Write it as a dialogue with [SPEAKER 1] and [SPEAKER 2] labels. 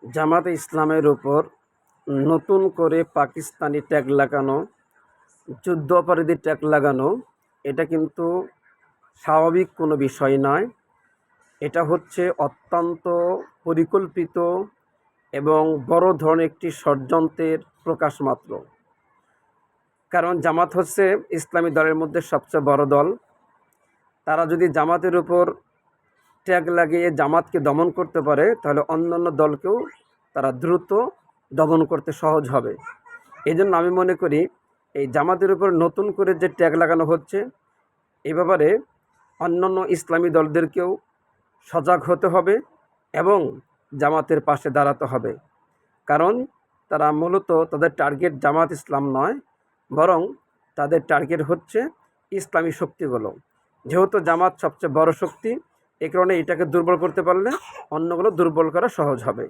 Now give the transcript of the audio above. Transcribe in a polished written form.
[SPEAKER 1] জামাতে ইসলামের উপর নতুন করে পাকিস্তানি ট্যাগ লাগানো, যুদ্ধ অপরাধী ট্যাগ লাগানো এটা কিন্তু স্বাভাবিক কোনো বিষয় নয়। এটা হচ্ছে অত্যন্ত পরিকল্পিত এবং বড় ধরনের একটি ষড়যন্ত্রের প্রকাশ মাত্র। কারণ জামাত হচ্ছে ইসলামী দলের মধ্যে সবচেয়ে বড় দল। তারা যদি জামাতের উপর ট্যাগ লাগিয়ে জামাতকে দমন করতে পারে, তাহলে অন্যান্য দলকেও তারা দ্রুত দমন করতে সহজ হবে। এই জন্য আমি মনে করি এই জামাতের উপর নতুন করে যে ট্যাগ লাগানো হচ্ছে, এ ব্যাপারে অন্যান্য ইসলামী দলদেরকেও সজাগ হতে হবে এবং জামাতের পাশে দাঁড়াতে হবে। কারণ তারা মূলত তাদের টার্গেট জামাত ইসলাম নয়, বরং তাদের টার্গেট হচ্ছে ইসলামী শক্তিগুলো। যেহেতু জামাত সবচেয়ে বড় শক্তি, এ কারণে এটাকে দুর্বল করতে পারলে অন্যগুলো দুর্বল করা সহজ হবে।